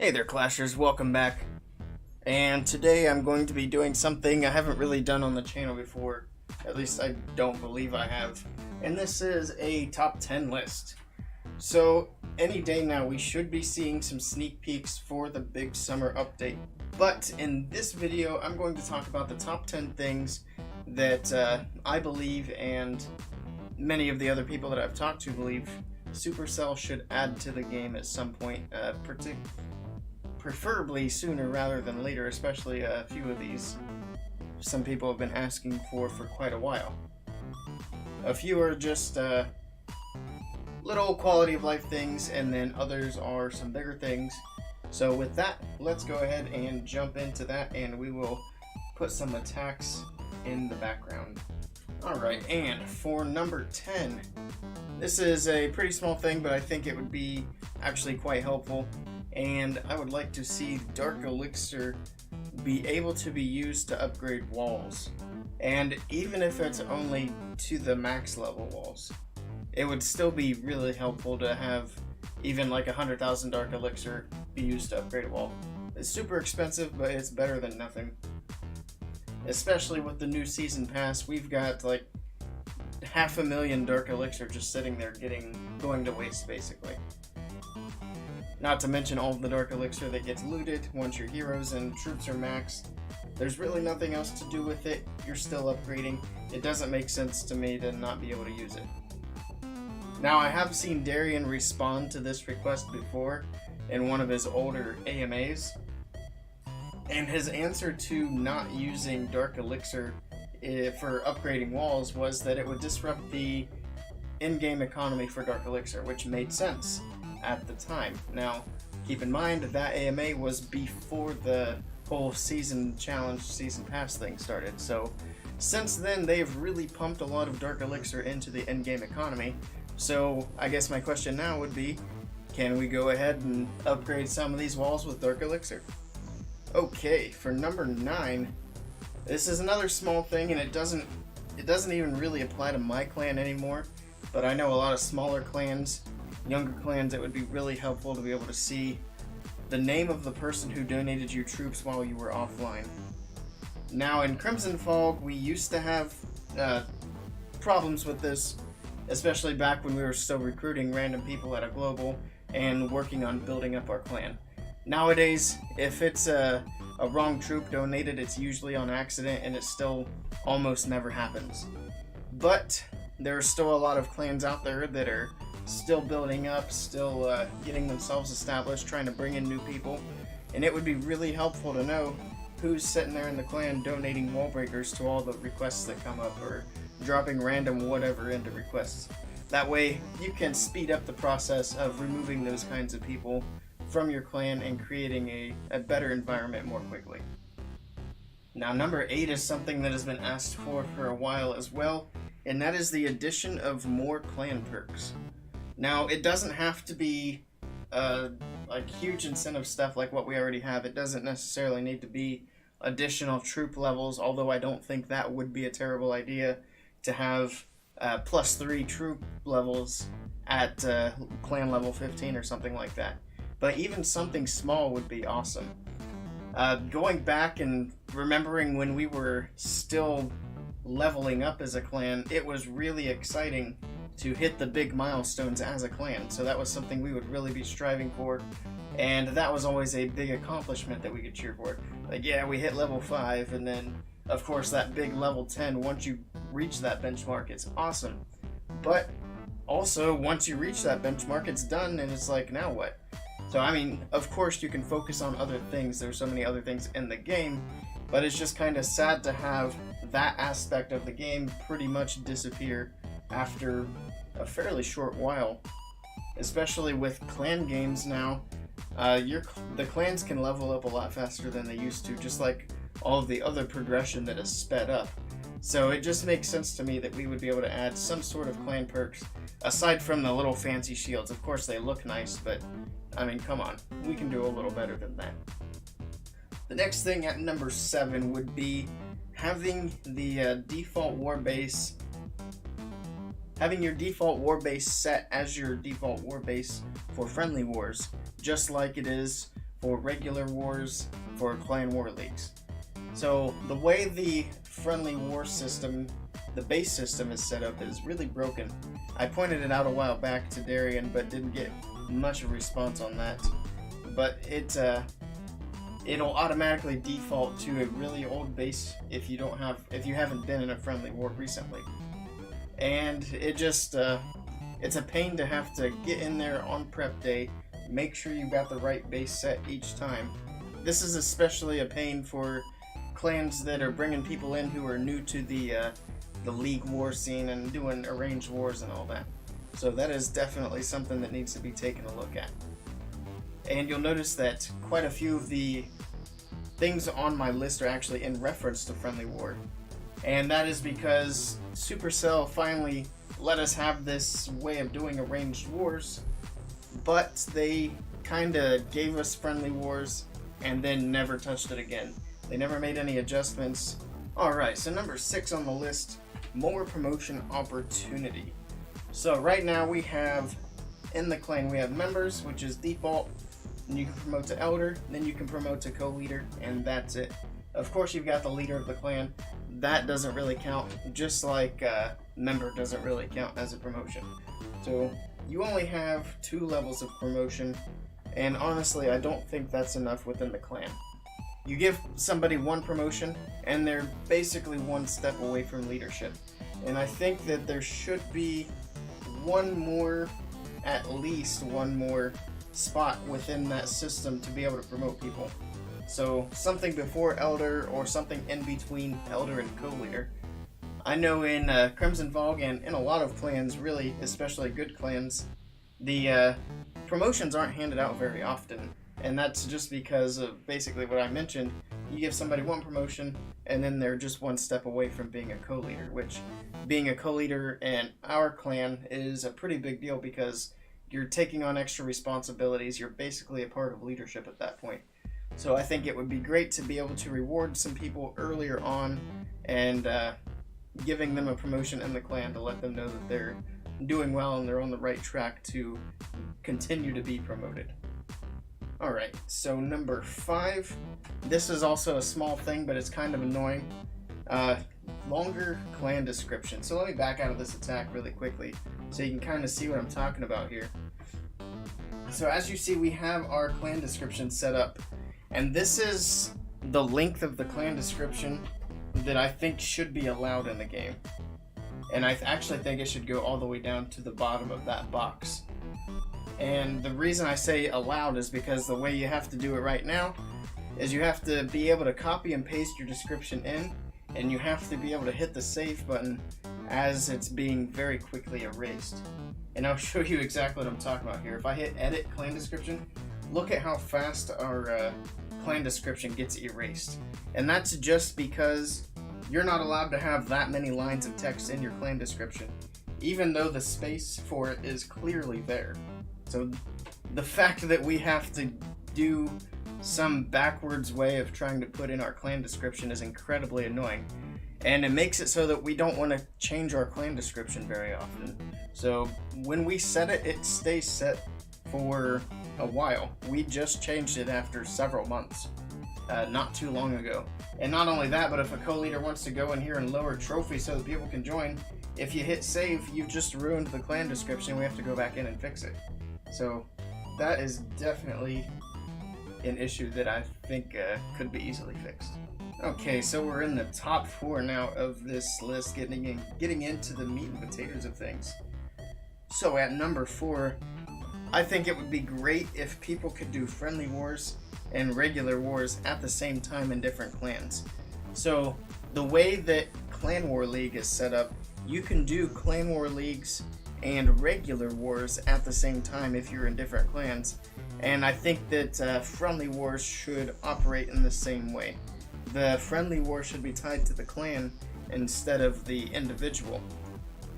Hey there, Clashers, welcome back. And today I'm going to be doing something I haven't really done on the channel before. At least I don't believe I have. And this is a top 10 list. So, any day now we should be seeing some sneak peeks for the big summer update. But in this video, I'm going to talk about the top 10 things that I believe, and many of the other people that I've talked to believe, Supercell should add to the game at some point, preferably sooner rather than later, especially a few of these some people have been asking for quite a while. A few are just little quality of life things, and then others are some bigger things. So with that, let's go ahead and jump into that, and we will put some attacks in the background. Alright, and for number 10, this is a pretty small thing, but I think it would be actually quite helpful. And I would like to see Dark Elixir be able to be used to upgrade walls. And even if it's only to the max level walls, it would still be really helpful to have even like 100,000 Dark Elixir be used to upgrade a wall. It's super expensive, but it's better than nothing. Especially with the new season pass, we've got like 500,000 Dark Elixir just sitting there going to waste basically. Not to mention all of the Dark Elixir that gets looted once your heroes and troops are maxed. There's really nothing else to do with it. You're still upgrading. It doesn't make sense to me to not be able to use it. Now, I have seen Darian respond to this request before in one of his older AMAs. And his answer to not using Dark Elixir for upgrading walls was that it would disrupt the in-game economy for Dark Elixir, which made sense at the time. Now, keep in mind that AMA was before the whole season challenge, season pass thing started. So, since then, they've really pumped a lot of Dark Elixir into the in-game economy. So, I guess my question now would be, can we go ahead and upgrade some of these walls with Dark Elixir? Okay, for number 9, this is another small thing, and it doesn't even really apply to my clan anymore, but I know a lot of smaller clans, younger clans, it would be really helpful to be able to see the name of the person who donated you troops while you were offline. Now, in Crimson Fog, we used to have problems with this, especially back when we were still recruiting random people at a global and working on building up our clan. Nowadays, if it's a wrong troop donated, it's usually on accident, and it still almost never happens. But there are still a lot of clans out there that are still building up, still getting themselves established, trying to bring in new people, and it would be really helpful to know who's sitting there in the clan donating wall breakers to all the requests that come up, or dropping random whatever into requests. That way you can speed up the process of removing those kinds of people from your clan and creating a better environment more quickly. Now, number 8 is something that has been asked for a while as well, and that is the addition of more clan perks. Now, it doesn't have to be like huge incentive stuff like what we already have. It doesn't necessarily need to be additional troop levels, although I don't think that would be a terrible idea to have +3 troop levels at clan level 15 or something like that. But even something small would be awesome. Going back and remembering when we were still leveling up as a clan, it was really exciting to hit the big milestones as a clan. So that was something we would really be striving for, and that was always a big accomplishment that we could cheer for. Like, yeah, we hit level 5, and then of course that big level 10, once you reach that benchmark, it's awesome. But also, once you reach that benchmark, it's done, and it's like, now what? So, I mean, of course you can focus on other things. There's so many other things in the game, but it's just kind of sad to have that aspect of the game pretty much disappear after a fairly short while. Especially with clan games now, the clans can level up a lot faster than they used to, just like all of the other progression that is sped up. So it just makes sense to me that we would be able to add some sort of clan perks, aside from the little fancy shields. Of course they look nice, but I mean, come on, we can do a little better than that. The next thing at number 7 would be having the default war base having your default war base set as your default war base for friendly wars, just like it is for regular wars, for clan war leagues. So the way the friendly war system, the base system is set up is really broken. I pointed it out a while back to Darian, but didn't get much of a response on that. But it'll automatically default to a really old base if you haven't been in a friendly war recently. And it just it's a pain to have to get in there on prep day, make sure you've got the right base set each time. This is especially a pain for clans that are bringing people in who are new to the league war scene and doing arranged wars and all that. So that is definitely something that needs to be taken a look at. And you'll notice that quite a few of the things on my list are actually in reference to Friendly War. And that is because Supercell finally let us have this way of doing arranged wars, but they kinda gave us Friendly Wars and then never touched it again. They never made any adjustments. Alright, so number 6 on the list, more promotion opportunity. So right now we have, in the clan, we have members, which is default, and you can promote to elder, then you can promote to co-leader, and that's it. Of course you've got the leader of the clan. That doesn't really count, just like member doesn't really count as a promotion. So you only have 2 levels of promotion, and honestly I don't think that's enough within the clan. You give somebody 1 promotion and they're basically 1 step away from leadership. And I think that there should be at least one more spot within that system to be able to promote people. So something before elder or something in between elder and co-leader. I know in Crimson Vogue and in a lot of clans, really, especially good clans, the promotions aren't handed out very often. And that's just because of basically what I mentioned. You give somebody 1 promotion and then they're just 1 step away from being a co-leader, which being a co-leader in our clan is a pretty big deal because you're taking on extra responsibilities. You're basically a part of leadership at that point. So I think it would be great to be able to reward some people earlier on and giving them a promotion in the clan to let them know that they're doing well and they're on the right track to continue to be promoted. Alright, so number 5. This is also a small thing, but it's kind of annoying. Longer clan description. So let me back out of this attack really quickly so you can kind of see what I'm talking about here. So as you see, we have our clan description set up. And this is the length of the clan description that I think should be allowed in the game. And I actually think it should go all the way down to the bottom of that box. And the reason I say allowed is because the way you have to do it right now is you have to be able to copy and paste your description in, and you have to be able to hit the save button as it's being very quickly erased. And I'll show you exactly what I'm talking about here. If I hit edit clan description, look at how fast our clan description gets erased. And that's just because you're not allowed to have that many lines of text in your clan description, even though the space for it is clearly there. So the fact that we have to do some backwards way of trying to put in our clan description is incredibly annoying. And it makes it so that we don't want to change our clan description very often. So when we set it, it stays set for a while. We just changed it after several months, not too long ago. And not only that, but if a co-leader wants to go in here and lower trophies so that people can join, if you hit save, you've just ruined the clan description. We have to go back in and fix it. So that is definitely an issue that I think could be easily fixed. Okay, so we're in the top 4 now of this list, getting into the meat and potatoes of things. So at number 4, I think it would be great if people could do friendly wars and regular wars at the same time in different clans. So the way that Clan War League is set up, you can do Clan War Leagues and regular wars at the same time if you're in different clans. And I think that friendly wars should operate in the same way. The friendly war should be tied to the clan instead of the individual.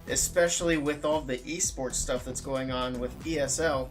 Especially with all the esports stuff that's going on with ESL,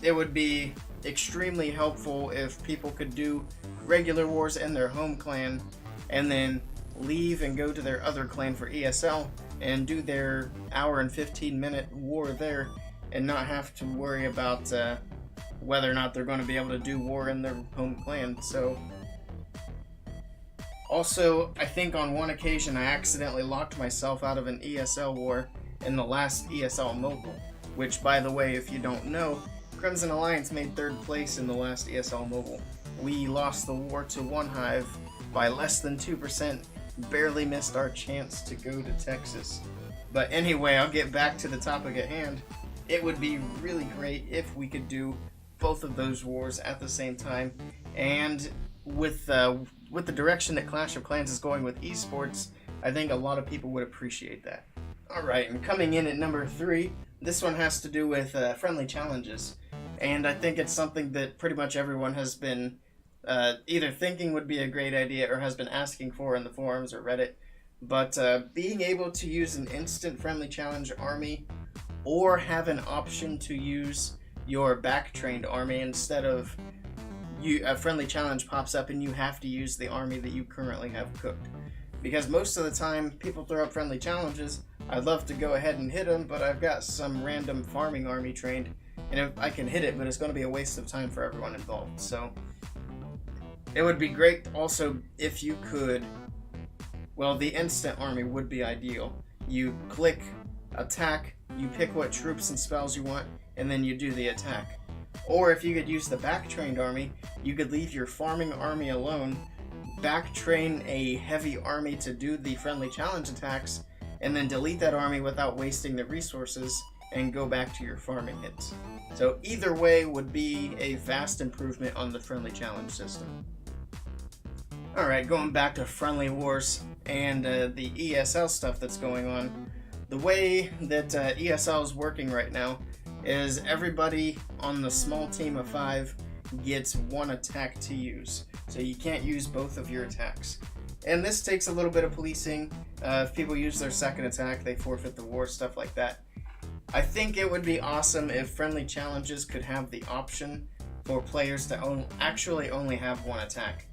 it would be extremely helpful if people could do regular wars in their home clan and then leave and go to their other clan for ESL and do their hour and 15-minute war there and not have to worry about whether or not they're going to be able to do war in their home clan. So, also, I think on one occasion I accidentally locked myself out of an ESL war in the last ESL Mobile, which, by the way, if you don't know, Crimson Alliance made 3rd place in the last ESL Mobile. We lost the war to One Hive by less than 2%, barely missed our chance to go to Texas. But anyway, I'll get back to the topic at hand. It would be really great if we could do both of those wars at the same time, and with the direction that Clash of Clans is going with esports, I think a lot of people would appreciate that. Alright, and coming in at number 3, this one has to do with friendly challenges, and I think it's something that pretty much everyone has been either thinking would be a great idea or has been asking for in the forums or Reddit. But being able to use an instant friendly challenge army, or have an option to use your back-trained army instead of a friendly challenge pops up and you have to use the army that you currently have cooked. Because most of the time, people throw up friendly challenges, I'd love to go ahead and hit them, but I've got some random farming army trained, and if I can hit it, but it's going to be a waste of time for everyone involved. So it would be great also if you could, well, the instant army would be ideal. You click attack, you pick what troops and spells you want, and then you do the attack. Or if you could use the back-trained army, you could leave your farming army alone, back-train a heavy army to do the friendly challenge attacks, and then delete that army without wasting the resources and go back to your farming hits. So either way would be a vast improvement on the friendly challenge system. Alright, going back to friendly wars and the ESL stuff that's going on. The way that ESL is working right now is everybody on the small team of 5 gets 1 attack to use. So you can't use both of your attacks. And this takes a little bit of policing. If people use their 2nd attack, they forfeit the war, stuff like that. I think it would be awesome if friendly challenges could have the option for players to actually only have 1 attack.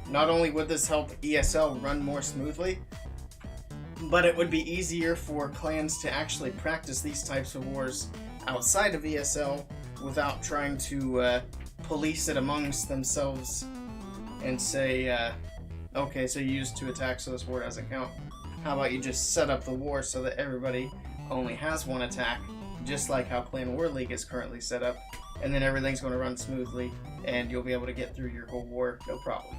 Not only would this help ESL run more smoothly, but it would be easier for clans to actually practice these types of wars outside of ESL without trying to police it amongst themselves and say, okay, so you used 2 attacks, so this war doesn't count. How about you just set up the war so that everybody only has 1 attack, just like how Clan War League is currently set up, and then everything's going to run smoothly, and you'll be able to get through your whole war, no problem.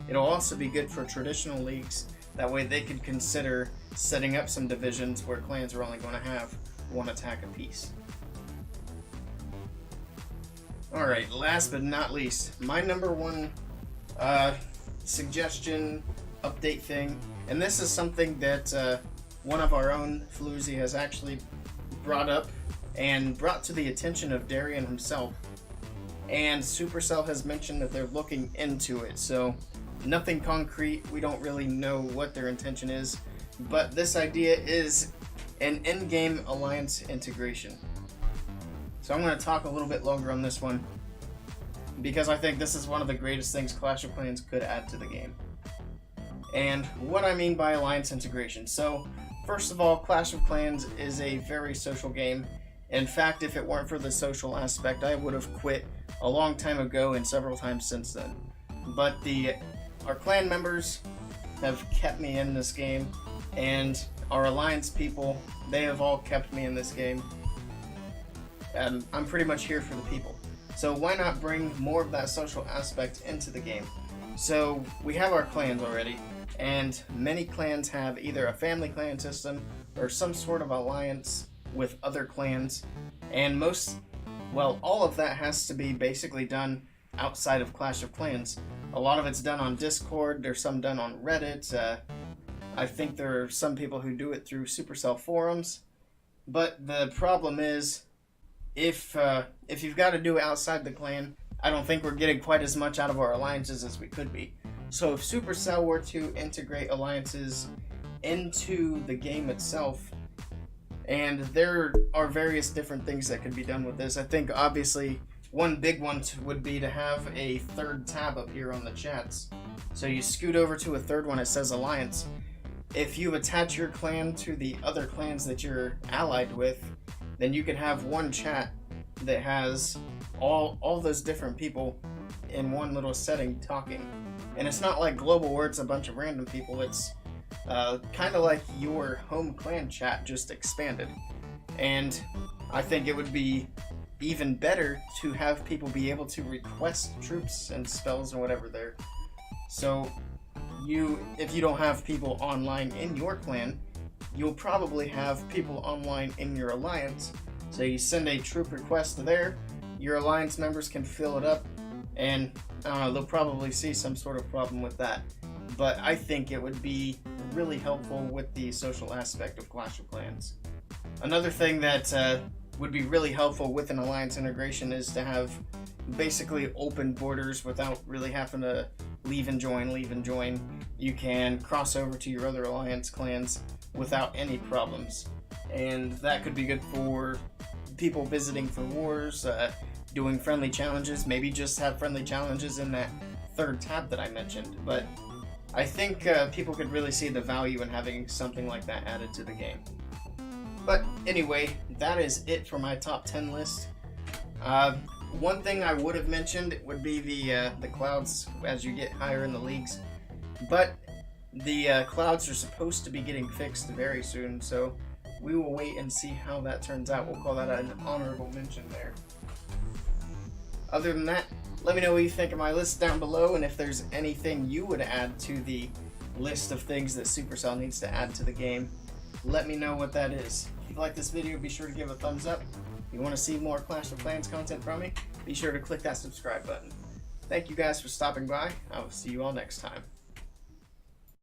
It'll also be good for traditional leagues. That way they could consider setting up some divisions where clans are only going to have 1 attack apiece. Alright, last but not least, my number 1 suggestion, update thing, and this is something that one of our own, Floozy, has actually brought up and brought to the attention of Darian himself. And Supercell has mentioned that they're looking into it, so nothing concrete, we don't really know what their intention is, but this idea is an in-game alliance integration. So I'm going to talk a little bit longer on this one, because I think this is one of the greatest things Clash of Clans could add to the game. And what I mean by alliance integration. So, first of all, Clash of Clans is a very social game. In fact, if it weren't for the social aspect, I would have quit a long time ago and several times since then. But our clan members have kept me in this game, and our alliance people, they have all kept me in this game. And I'm pretty much here for the people. So why not bring more of that social aspect into the game? So we have our clans already, and many clans have either a family clan system or some sort of alliance with other clans, and all of that has to be basically done outside of Clash of Clans. A lot of it's done on Discord, there's some done on Reddit, I think there are some people who do it through Supercell forums, but the problem is, if you've got to do it outside the clan, I don't think we're getting quite as much out of our alliances as we could be. So if Supercell were to integrate alliances into the game itself, and there are various different things that could be done with this. I think obviously one big one would be to have a 3rd tab up here on the chats. So you scoot over to a 3rd one, it says alliance. If you attach your clan to the other clans that you're allied with, then you can have one chat that has all those different people in one little setting talking. And it's not like global where it's a bunch of random people. It's kind of like your home clan chat just expanded. And I think it would be even better to have people be able to request troops and spells and whatever there. So if you don't have people online in your clan, you'll probably have people online in your alliance. So you send a troop request there, your alliance members can fill it up, and I don't know, they'll probably see some sort of problem with that. But I think it would be really helpful with the social aspect of Clash of Clans. Another thing that would be really helpful with an alliance integration is to have basically open borders without really having to leave and join. You can cross over to your other alliance clans without any problems. And that could be good for people visiting for wars, doing friendly challenges, maybe just have friendly challenges in that third tab that I mentioned. But I think people could really see the value in having something like that added to the game. But anyway, that is it for my top 10 list. One thing I would have mentioned would be the clouds as you get higher in the leagues. But the clouds are supposed to be getting fixed very soon, so we will wait and see how that turns out. We'll call that an honorable mention there. Other than that, let me know what you think of my list down below, and if there's anything you would add to the list of things that Supercell needs to add to the game, let me know what that is. If you like this video, be sure to give a thumbs up. If you want to see more Clash of Clans content from me, be sure to click that subscribe button. Thank you guys for stopping by. I will see you all next time.